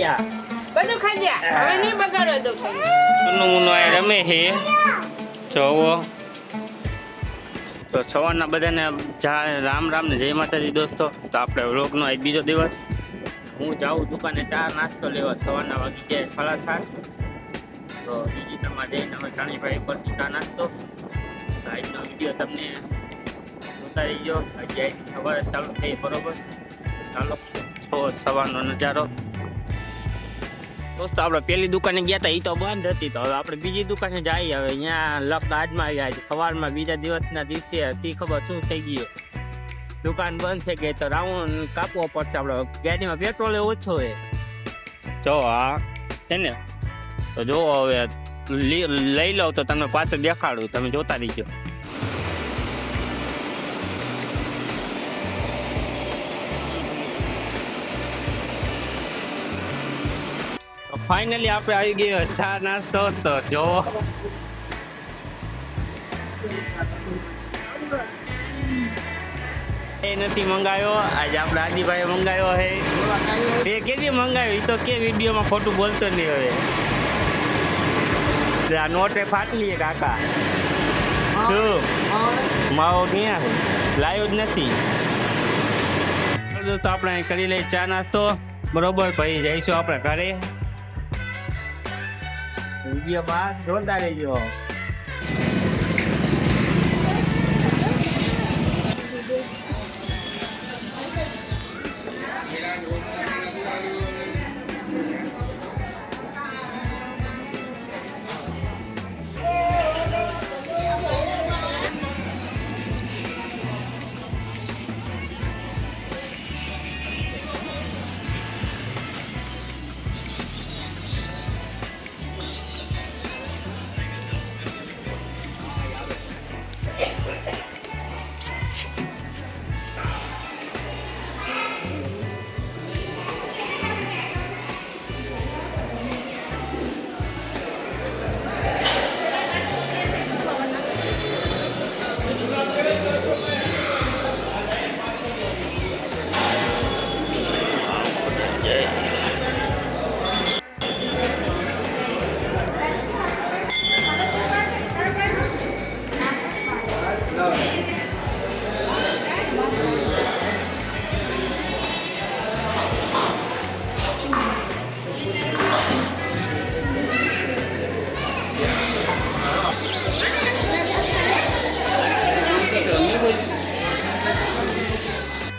ગયા બધું ખાઈ ગયા હવે નહીં બગાડો તો મુનો આ રમે છે જોવો તો સવારના બધાને રામ રામ ને જય માતાજી દોસ્તો તો આપણે વ્લોગનો આજ બીજો દિવસ હું જાઉં દુકાને ચા નાસ્તો લેવા સવારના વાગી ગયા 7:30 તો બીજી તમારે જઈને અમે ચાણીભાઈ પરથી ચા નાસ્તો આજનો વિડીયો તમને જોતા રહીજો આજે સવારે ચાલુ થઈ બરોબર ચાલો સવારનો નજારો દોસ્તો આપણે પેલી દુકાને ગયા હતા એ તો બંધ હતી તો હવે આપણે બીજી દુકાને જઈએ હવે અહીંયા લપ આજમાં આવ્યા સવારમાં બીજા દિવસના દિવસે હતી ખબર શું થઈ ગયું દુકાન બંધ થઈ ગઈ તો રાઉન્ડ કાપવો પડશે આપણે ગાડીમાં પેટ્રોલ ઓછો હોય જો હા છે ને તો જો હવે લઈ લઉં તો તમને પાછળ દેખાડું તમે જોતા રહીજો ફાઇનલી આપણે આવી ગયો ચા નાસ્તો તો જો એ નથી મંગાયો આજે આપણે આદિભાઈ મંગાયો હે તે કેવી મંગાયો એ તો કે વિડીયોમાં ખોટું બોલતો નહીં હવે આ નોટે ફાટલી કાકા શું માવો ક્યાં લાવ્યો જ નથી તો આપણે કરી લઈએ ચા નાસ્તો બરોબર પછી જઈશું આપણે ઘરે વિડીયો બાદ જોતા રહેજો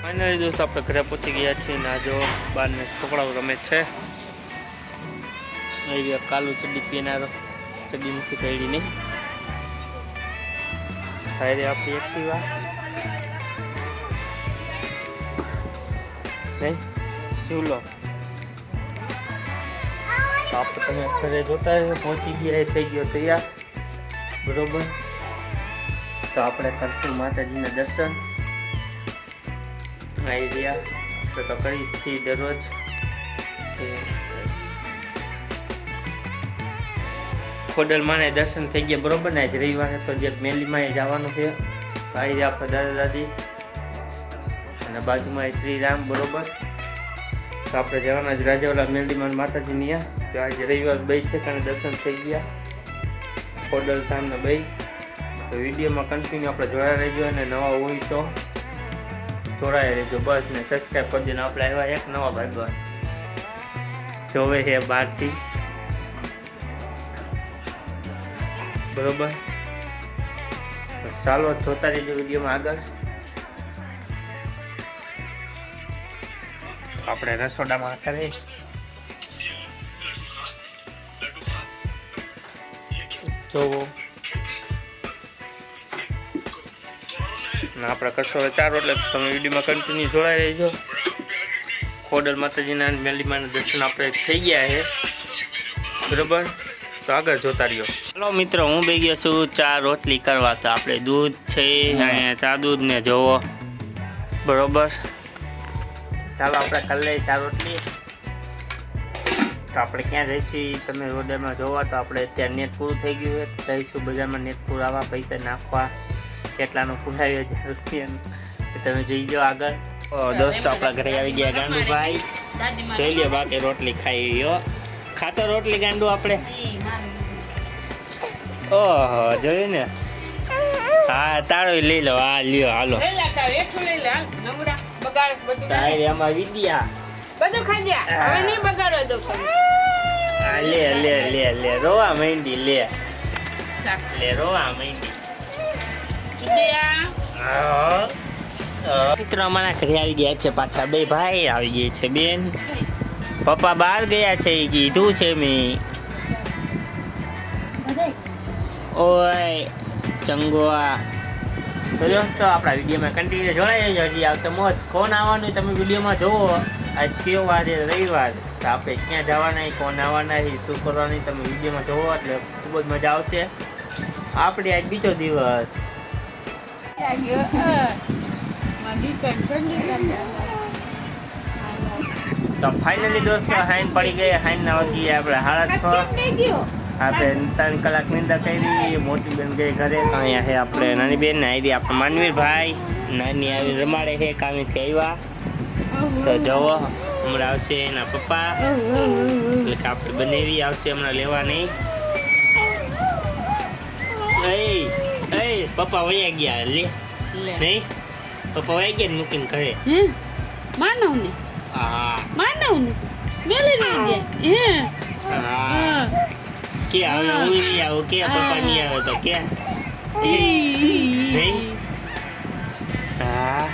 ફાઇનલી દોસ્તો આપણે ઘરે પહોંચી ગયા છીએ ને જો બહારને છોકરાઓ રમે છે એવી કાલુ ચડ્ડી પીનારો ચડ્ડી નથી પહેરી નહીં સારી આપણી એક્ટિવા નહીં ચૂલો આપણે તમે ઘરે જોતા પહોંચી ગયા થઈ ગયો તૈયાર બરોબર તો આપણે કરશું માતાજીના દર્શન આવી રહ્યા આપણે તો કરી છીએ દરરોજ ખોડલમાં દર્શન થઈ ગયા બરોબર ને આજ રવિવારે તો જે મેલીમાં જવાનું છે આવી રહ્યા આપણે દાદા દાદી અને બાજુમાં શ્રીરામ બરોબર તો આપણે જવાના જ રાજાવાલા મેલીમાં માતાજીની ત્યાં તો આજે રવિવાર બે છે કારણ દર્શન થઈ ગયા ખોડલ ધામને બે તો વિડીયોમાં કન્ટિન્યુ આપણે જોયા રહેજો અને નવા હોય તો જોડાયા રહેજો બસ ને સબસ્ક્રાઈબ કરી દેજો આપણે આવ્યા એક નવા ભાઈ જોવે છે બહારથી બરોબર ચાલો જોતા રહેજો વિડીયોમાં આગળ આપણે રસોડામાં કરીએ જોવો આપણે કરશો ચારો એટલે તમે વિડીયોમાં કન્ટિન્યુ જોડાઈ રહેજો ખોડલ માતાજીના મેલીમાના દર્શન આપણે થઈ ગયા છે બરોબર તો આગળ જોતા રહ્યો ચાલો મિત્રો હું બે ગયો છું ચા રોટલી કરવા તો આપણે દૂધ છે અહીંયા ચા દૂધ ને જોવો બરોબર ચાલો આપણે કરી લઈએ ચા રોટલી તો આપણે ક્યાં જઈશું તમે રોડમાં જોવા તો આપણે અત્યારે નેટ પૂરું થઈ ગયું છે જઈશું બજારમાં નેટ પુરાવા પૈસા નાખવા કેટલાનું પુરાવ્યો 1000 રૂપિયાનું તમે જઈ જાઓ આગળ દોસ્તો આપણા ઘરે આવી ગયા ગાંડુભાઈ દાદી માં જોઈ લે બાકી રોટલી ખાઈ હો. ખાતો રોટલી ગાંડું આપણે. ઓહો જોયું ને. હા તારો લઈ લો. હા લ્યો હાલો. લઈ લે તાર એઠું લઈ લે હાલ નવરા બગાડ બધું તારે એમાં વિદ્યા. બધું ખાઈ જા હવે નહીં બગાડવા દઉં તમે હા લે લે લે લે રોવા માંડી લે. શાક લે રોવા માંડી. દયા મિત્રો અમારા ઘરે આવી ગયા છે પાછા બે ભાઈ આવી ગયા છે બેન. પપ્પા બહાર ગયા છે એ કીધું છે મેં. ઓય ચંગવા. તો દોસ્તો આપણા વિડીયોમાં કન્ટિન્યુ જોડાઈ જજો. હજી આવશે મોજ. કોણ આવવાનું તમે વિડીયોમાં જોવો. આજ કયો વાર છે રવિવાર. તો આપણે ક્યાં જવાના કોણ આવવાના શું કરવાની તમે વિડીયોમાં જોવો એટલે ખૂબ જ મજા આવશે. આપણે આજ બીજો દિવસ. તો ફાઇનલી દોસ્તો હાઈન પડી ગઈ. હાઈનના વાગી આપણે 6:30. આપણે 3 કલાક નિંદર કરી. મોટી બેન ગઈ ઘરે. તો અહીંયા છે આપણે નાની બેન ને આવી આપણે માનવીરભાઈ. નાની આવી રમાડે છે કામેથી આવ્યા. તો જવો હમણાં આવશે એના પપ્પા. એટલે કે આપણે બનેવી આવશે હમણાં લેવા નહીં. પપ્પા વયા ગયા લે નહીં. પપ્પા વયા ગયા મૂકીને ઘરે. માનવ ને હા માનવ ને મેલી ને હા કે હવે હું નહીં આવું કે પપ્પા નહીં આવે તો કે નહીં. હા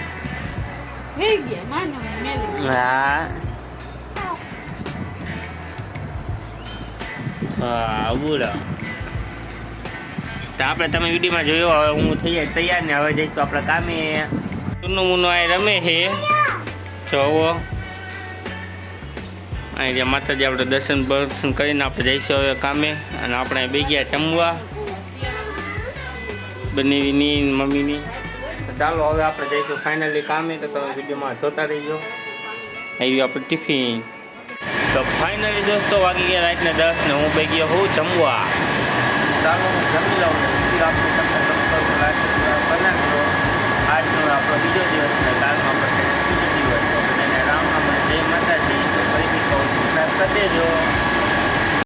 હા હા બોલો. તો આપણે તમે વિડીયોમાં જોયો. હવે હું થઈ જાય તૈયાર ને હવે જઈશું આપણે કામે. મુન્નો મુન્નો આ રમે છે જોવો. અહીં માતાજી આપણે દર્શન કરીને આપણે જઈશું હવે કામે. અને આપણે બે ગયા જમવા બનેવીની મમ્મીની. તો ચાલો હવે આપણે જઈશું ફાઇનલી કામે. તો તમે વિડીયોમાં જોતા રહીજો. આવી આપણે ટિફિન. તો ફાઇનલી દોસ્તો વાગી ગયા રાતના 10 ને હું બે ગયો હું જમવા. ચાલો હું જમી લઉં. આપણે